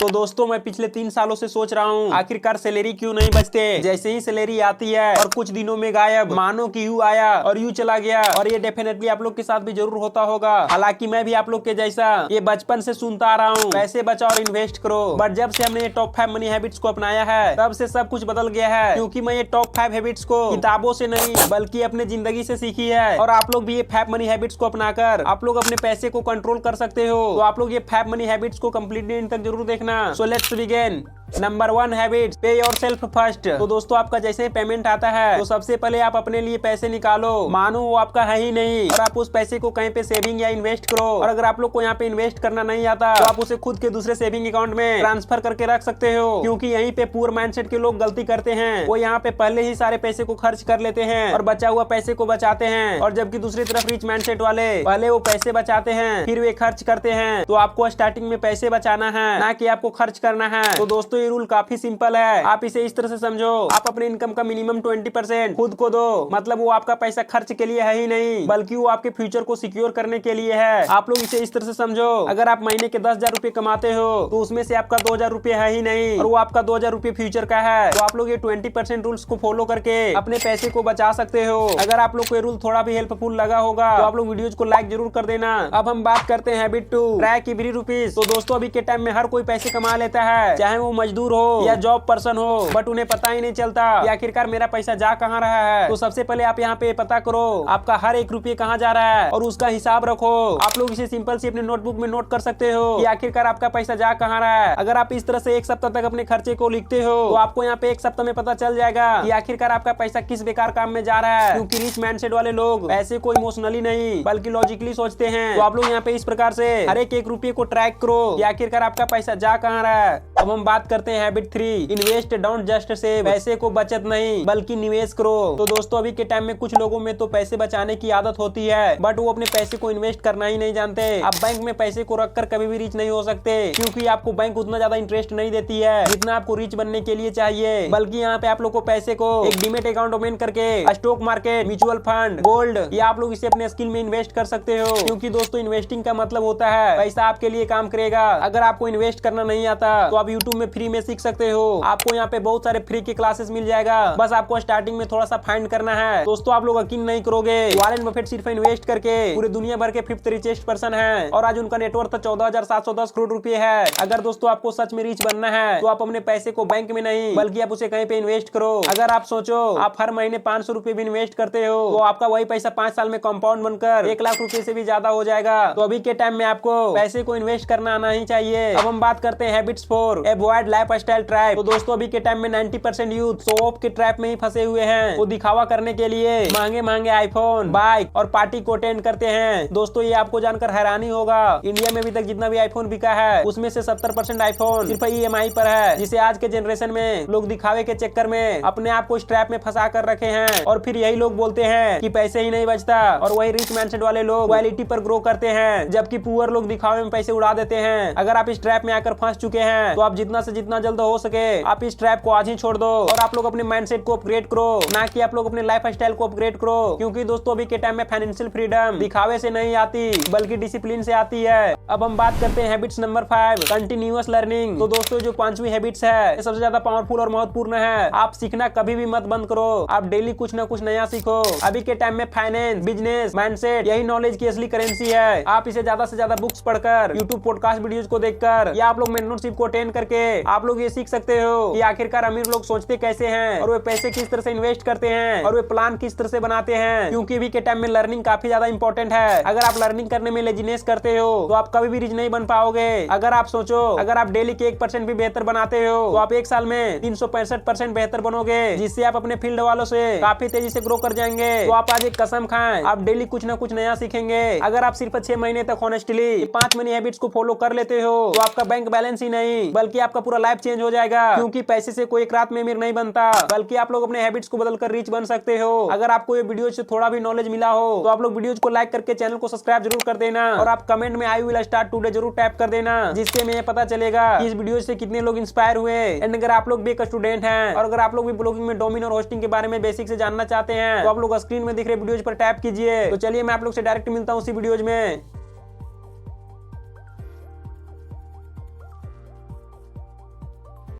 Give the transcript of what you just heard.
तो दोस्तों मैं पिछले 3 सालों से सोच रहा हूँ आखिरकार सैलरी क्यों नहीं बचते। जैसे ही सैलरी आती है और कुछ दिनों में गायब, मानो कि यू आया और यू चला गया। और ये डेफिनेटली आप लोग के साथ भी जरूर होता होगा। हालांकि मैं भी आप लोग के जैसा ये बचपन से सुनता आ रहा हूँ, पैसे बचाओ और इन्वेस्ट करो। बट जब से हमने ये टॉप 5 मनी हैबिट्स को अपनाया है तब से सब कुछ बदल गया है। क्योंकि मैं ये टॉप 5 हैबिट्स को किताबों से नहीं बल्कि अपने जिंदगी से सीखी है। और आप लोग भी ये 5 मनी हैबिट्स को अपनाकर आप लोग अपने पैसे को कंट्रोल कर सकते हो। तो आप लोग ये 5 मनी हैबिट्स को कंप्लीटली इन तक जरूर देखना। So let's begin. Number 1 habit, पे योरसेल्फ फर्स्ट। तो दोस्तों आपका जैसे ही पेमेंट आता है तो सबसे पहले आप अपने लिए पैसे निकालो, मानो वो आपका है ही नहीं, और आप उस पैसे को कहीं पे सेविंग या इन्वेस्ट करो। और अगर आप लोग को यहाँ पे इन्वेस्ट करना नहीं आता तो आप उसे खुद के दूसरे सेविंग अकाउंट में ट्रांसफर करके रख सकते हो। क्योंकि यहीं पे पुअर माइंडसेट के लोग गलती करते हैं, वो यहाँ पे पहले ही सारे पैसे को खर्च कर लेते हैं और बचा हुआ पैसे को बचाते हैं। और जबकि दूसरी तरफ रिच माइंडसेट वाले पहले वो पैसे बचाते हैं फिर वे खर्च करते हैं। तो आपको स्टार्टिंग में पैसे बचाना है, ना कि आपको खर्च करना है। तो दोस्तों ये रूल काफी सिंपल है। आप इसे इस तरह से समझो, आप अपने इनकम का मिनिमम 20% खुद को दो। मतलब वो आपका पैसा खर्च के लिए है ही नहीं बल्कि वो आपके फ्यूचर को सिक्योर करने के लिए है। आप लोग इसे इस तरह से समझो, अगर आप महीने के 10,000 रुपए कमाते हो तो उसमें से आपका 2,000 रुपए है ही नहीं और वो आपका 2,000 रुपए फ्यूचर का है। तो आप लोग ये 20% रूल्स को फॉलो करके अपने पैसे को बचा सकते हो। अगर आप लोग को ये रूल थोड़ा भी हेल्पफुल लगा होगा तो आप लोग वीडियोज को लाइक जरूर कर देना। अब हम बात करते हैं हैबिट 2, ट्रैक एवरी रुपीज। तो दोस्तों अभी के टाइम में हर कोई पैसे कमा लेता है, चाहे वो मजदूर हो या जॉब पर्सन हो, बट उन्हें पता ही नहीं चलता कि आखिरकार मेरा पैसा जा कहाँ रहा है। तो सबसे पहले आप यहाँ पे पता करो आपका हर एक रुपये कहाँ जा रहा है और उसका हिसाब रखो। आप लोग इसे सिंपल से अपने नोटबुक में नोट कर सकते हो कि आखिरकार आपका पैसा जा कहाँ रहा है। अगर आप इस तरह से एक सप्ताह तक अपने खर्चे को लिखते हो तो आपको यहाँ पे एक सप्ताह में पता चल जाएगा कि आखिरकार आपका पैसा किस बेकार काम में जा रहा है। क्योंकि रिच माइंडसेट वाले लोग पैसे को इमोशनली नहीं बल्कि लॉजिकली सोचते हैं। तो आप लोग यहाँ पे इस प्रकार से हर एक रुपये को ट्रैक करो कि आखिरकार आपका पैसा जा कहाँ रहा है। अब हम बात करते हैं habit 3, invest don't just save. पैसे को बचत नहीं बल्कि निवेश करो। तो दोस्तों अभी के टाइम में कुछ लोगों में तो पैसे बचाने की आदत होती है बट वो अपने पैसे को इन्वेस्ट करना ही नहीं जानते। आप बैंक में पैसे को रखकर कभी भी रिच नहीं हो सकते, क्योंकि आपको बैंक उतना ज्यादा इंटरेस्ट नहीं देती है जितना आपको रिच बनने के लिए चाहिए। बल्कि यहाँ पे आप लोग को पैसे को एक डीमेट अकाउंट ओपन करके stock market, mutual fund, gold या आप लोग इसे अपने स्किल में इन्वेस्ट कर सकते हो। क्योंकि दोस्तों इन्वेस्टिंग का मतलब होता है पैसा आपके लिए काम करेगा। अगर आपको इन्वेस्ट करना नहीं आता तो आप यूट्यूब में फ्री में सीख सकते हो। आपको यहाँ पे बहुत सारे फ्री के क्लासेस मिल जाएगा, बस आपको स्टार्टिंग में थोड़ा सा फाइंड करना है। दोस्तों आप लोग यकीन नहीं करोगे, वॉरेन बफेट सिर्फ इन्वेस्ट करके पूरे दुनिया भर के 5th रिचेस्ट पर्सन है और आज उनका नेटवर्थ 14,710 करोड़ रुपए है। अगर दोस्तों आपको सच में रिच बनना है तो आप अपने पैसे को बैंक में नहीं बल्कि आप उसे कहीं पे इन्वेस्ट करो। अगर आप सोचो आप हर महीने 500 रुपए भी इन्वेस्ट करते हो तो आपका वही पैसा 5 साल में कंपाउंड बनकर 1 लाख रुपए से भी ज्यादा हो जाएगा। तो अभी के टाइम में आपको पैसे को इन्वेस्ट करना आना ही चाहिए। अब हम बात करते हैं हैबिट्स 4, अवॉइड लाइफस्टाइल ट्रैप। तो दोस्तों अभी के टाइम में 90% यूथ शो ऑफ के ट्रैप में ही फंसे हुए हैं। वो दिखावा करने के लिए महंगे महंगे आईफोन, बाइक और पार्टी को अटेंड करते हैं। दोस्तों ये आपको जानकर हैरानी होगा, इंडिया में अभी तक जितना भी आईफोन बिका है उसमें से 70% आईफोन सिर्फ EMI पर है, जिसे आज के जनरेशन में लोग दिखावे के चक्कर में अपने आप को इस ट्रैप में फंसा कर रखे हैं। और फिर यही लोग बोलते हैं कि पैसे ही नहीं बचता और वही रिच माइंडसेट वाले लोग क्वालिटी पर ग्रो करते हैं, जबकि पुअर लोग दिखावे में पैसे उड़ा देते हैं। अगर आप इस ट्रैप में आकर फंस चुके हैं तो आप जितना से जितना जल्द हो सके आप इस ट्रैप को आज ही छोड़ दो और आप लोग अपने माइंडसेट को अपग्रेड करो, ना कि आप लोग अपने लाइफस्टाइल को अपग्रेड करो। क्योंकि दोस्तों अभी के टाइम में फाइनेंशियल फ्रीडम दिखावे से नहीं आती बल्कि डिसिप्लिन से आती है। अब हम बात करते हैं हैबिट्स नंबर 5, कंटिन्यूअस लर्निंग। तो दोस्तों जो 5वीं हैबिट्स है ये सबसे ज्यादा पावरफुल और महत्वपूर्ण है। आप सीखना कभी भी मत बंद करो, आप डेली कुछ ना कुछ नया सीखो। अभी के टाइम में फाइनेंस, बिजनेस, माइंडसेट यही नॉलेज की असली करेंसी है। आप इसे ज्यादा से ज्यादा बुक्स पढ़कर, यूट्यूब पॉडकास्ट वीडियोस को देखकर या आप लोग मेंटरशिप को अटेंड करके आप लोग ये सीख सकते हो कि आखिरकार अमीर लोग सोचते कैसे हैं और वे पैसे किस तरह से इन्वेस्ट करते हैं और वे प्लान किस तरह से बनाते हैं। क्योंकि अभी के टाइम में लर्निंग काफी ज्यादा इंपॉर्टेंट है। अगर आप लर्निंग करने में लेजीनेस करते हो तो आप कभी भी रिच नहीं बन पाओगे। अगर आप सोचो अगर आप डेली के 1% भी बेहतर बनाते हो तो आप एक साल में 365% बेहतर बनोगे, जिससे आप अपने फील्ड वालों से काफी तेजी से ग्रो कर जाएंगे। तो आप आज एक कसम खाएं, आप डेली कुछ ना कुछ नया सीखेंगे। अगर आप सिर्फ 6 महीने तक ऑनेस्टली 5 मनी हैबिट्स को फॉलो कर लेते हो तो आपका बैंक बैलेंस ही नहीं बल्कि आपका पूरा लाइफ चेंज हो जाएगा। क्योंकि पैसे से कोई एक रात में अमीर नहीं बनता बल्कि आप लोग अपने हैबिट्स को बदलकर रिच बन सकते हो। अगर आपको ये वीडियो से थोड़ा भी नॉलेज मिला हो तो आप लोग वीडियोस को लाइक करके चैनल को सब्सक्राइब जरूर कर देना और आप कमेंट में आई विल स्टार्ट टुडे जरूर टैप कर देना, जिससे मुझे पता चलेगा कि इस वीडियो से कितने लोग इंस्पायर हुए। एंड अगर आप लोग भी एक स्टूडेंट हैं और अगर आप लोग भी ब्लॉगिंग में डोमेन और होस्टिंग के बारे में बेसिक से जानना चाहते हैं तो आप लोग स्क्रीन में दिख रहे वीडियोज पर टैप कीजिए। तो चलिए मैं आप लोग से डायरेक्ट मिलता हूँ उसी वीडियोज में।